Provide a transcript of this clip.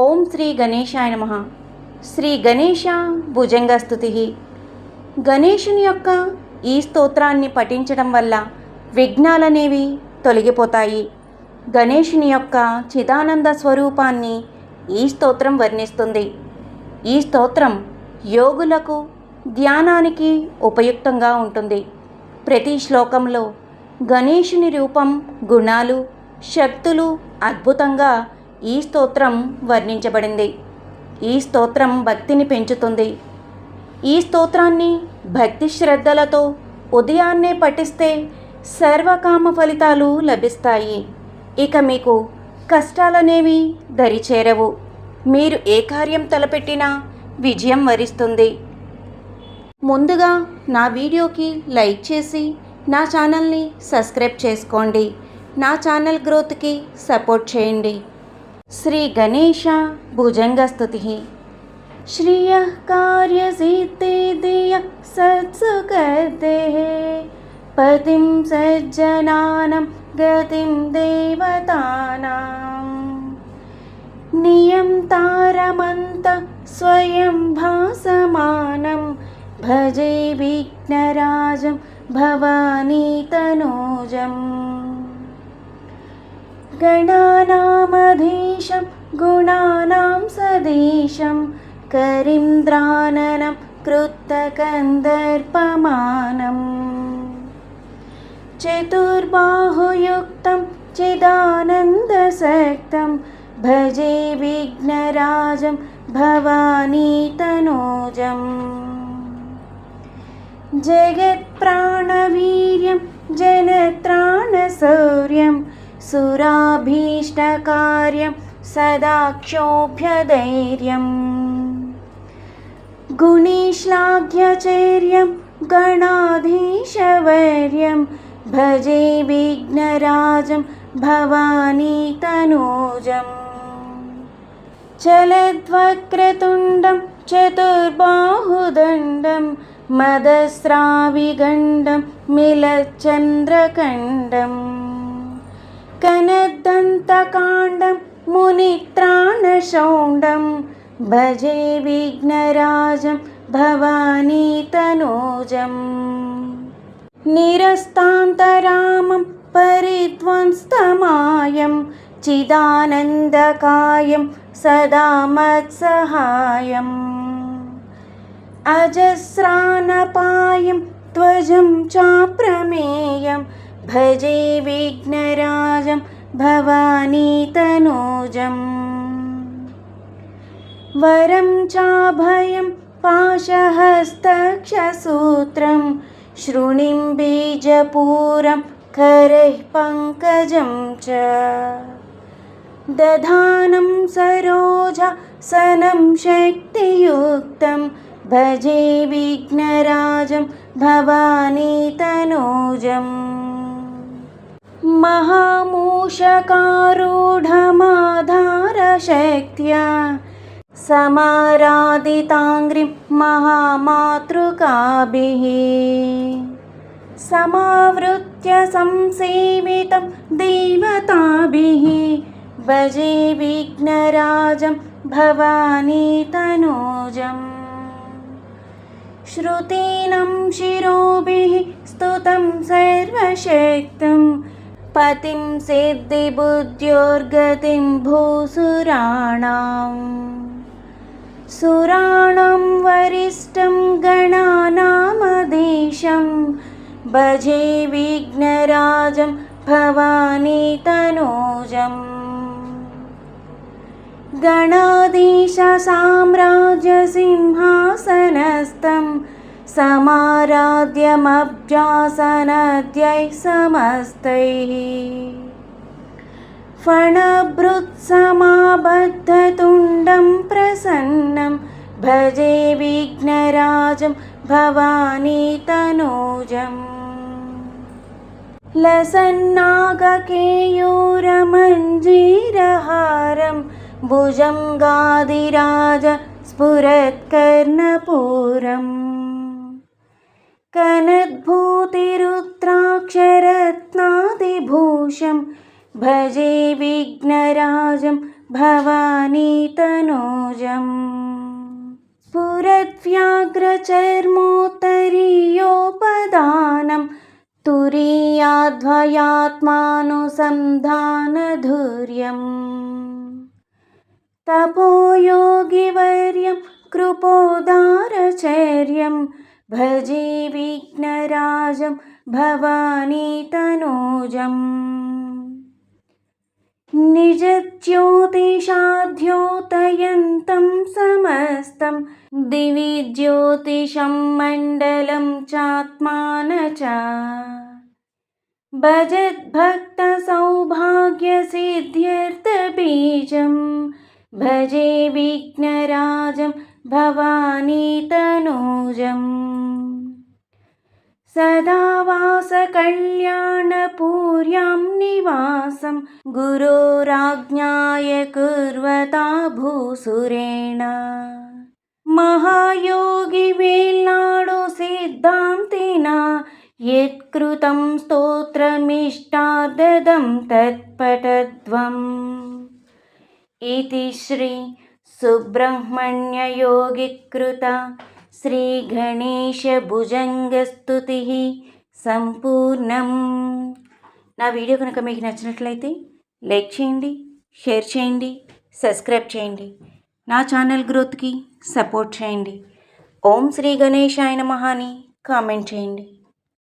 ఓం శ్రీ గణేశాయ నమః. శ్రీ గణేశ భుజంగస్తుతి. గణేశుని యొక్క ఈ స్తోత్రాన్ని పఠించడం వల్ల విఘ్నాలనేవి తొలగిపోతాయి. గణేశుని యొక్క చిదానంద స్వరూపాన్ని ఈ స్తోత్రం వర్ణిస్తుంది. ఈ స్తోత్రం యోగులకు ధ్యానానికి ఉపయుక్తంగా ఉంటుంది. ప్రతి శ్లోకంలో గణేశుని రూపం, గుణాలు, శక్తులు అద్భుతంగా ఈ స్తోత్రం వర్ణించబడింది. ఈ స్తోత్రం భక్తిని పెంచుతుంది. ఈ స్తోత్రాన్ని భక్తి శ్రద్ధలతో ఉదయాన్నే పఠిస్తే సర్వకామ ఫలితాలు లభిస్తాయి. ఇక మీకు కష్టాలనేవి దరిచేరవు. మీరు ఏ కార్యం తలపెట్టినా విజయం వరిస్తుంది. ముందుగా నా వీడియోకి లైక్ చేసి నా ఛానల్ని సబ్స్క్రైబ్ చేసుకోండి. నా ఛానల్ గ్రోత్కి సపోర్ట్ చేయండి. శ్రీ గణేశ భుజంగస్తుతి. శ్రియః కార్యసిద్ధిర్ధియః సత్సుకర్దేః పతిం సజ్జనానాం గతిం దేవతానాం నియంతారమంత స్వయం భాసమానం భజే విఘ్నరాజం భవానీ తనూజం గణానామధీశం గుణానాం సదీశం కరీంద్రాననం కృత్తకందర్పమానం చతుర్బాహుయుక్తం చిదానందసక్తం భజే విఘ్నరాజం భవానీ తనూజం జగత్ప్రాణవీర్యం జనత్రాణశౌర్యం సురాభీష్టకార్యం సదాక్షోభ్యధైర్యం గుణీశ్లాఘ్యచర్యం గణాధీశవర్యం భజే విఘ్నరాజం భవానీ తనూజం చలద్వక్రతుండం చతుర్బాహుదండం మదస్రావిగండం మిలచంద్రకండం కనద్దంతకాండం మునిత్రాణశౌండం భజే విఘ్నరాజం భవానీ తనూజం నిరస్తాంతరామం పరిధ్వంస్తమాయం చిదానందకాయం సదా మత్సహాయం అజస్రానపాయం ధ్వజం చాప్రమేయం భజే విఘ్నరాజం భవానీ తనూజం వరం చాభయం పాశహస్తక్షసూత్రం శృణిం బీజపూరం కరైః పంకజం చ దధానం సరోజాసనం శక్తియుక్తం భజే విఘ్నరాజం భవానీ తనూజం మహామూషకారూఢమాధారశక్త్యా సమారాధితాంగ్రిం మహామాతృకాభిః సమావృత్య సంసేవితం దేవతాభిః భజే విఘ్నరాజం భవానీ తనూజం శ్రుతీనం శిరోభిః స్తుతం సర్వశక్తం పతిం సిద్ధిబుద్ధ్యోర్గతిం భూసురాణాం సురాణం వరిష్టం గణానామధీశం భజే విఘ్నరాజం భవానీ తనూజం గణాధీశ సామ్రాజ్య సింహాసనస్థం సమారాధ్యమబ్జాసనద్యైః సమస్తైః ఫణభృత్సమాబద్ధతుండం ప్రసన్నం భజే విఘ్నరాజం భవానీ తనూజం లసన్నాగకేయూరమంజీరహారం భుజంగాదిరాజ స్ఫురత్కర్ణపూరం కనద్భూతిరుద్రాక్షరత్నాదిభూషం భజే విఘ్నరాజం భవానీ తనూజం స్ఫురద్వ్యాఘ్రచర్మోత్తరీయోపదానం తురీయాద్వయాత్మానుసంధానధుర్యం తపోయోగివర్యం కృపోదారచర్యం భజే విఘ్నరాజం భవానీ తనూజం నిజజ్యోతిషాద్యోతయంతం సమస్తం దివి జ్యోతిషం మండలం చాత్మాన చ భజద్భక్త సౌభాగ్య సిద్ధ్యర్థబీజం భజే విఘ్నరాజం భవానీ తనూజం సదా వాసకళ్యాణపూర్యాం నివాసం గురోరాజ్ఞాయ కుర్వతా భూసురేణ మహాయోగి వేల్నాడు సిద్ధాంతినా యత్కృతం స్తోత్రమిష్టార్థదం తత్పఠధ్వం इति श्री सुब्रह्मण्ययोगिकृत శ్రీగణేశభుజంగస్తుతిః సంపూర్ణం. నా వీడియో కనుక మీకు నచ్చినట్లయితే లైక్ చేయండి, షేర్ చేయండి, సబ్స్క్రైబ్ చేయండి. నా ఛానల్ గ్రోత్కి సపోర్ట్ చేయండి. ఓం శ్రీ గణేశాయ నమః అని కామెంట్ చేయండి.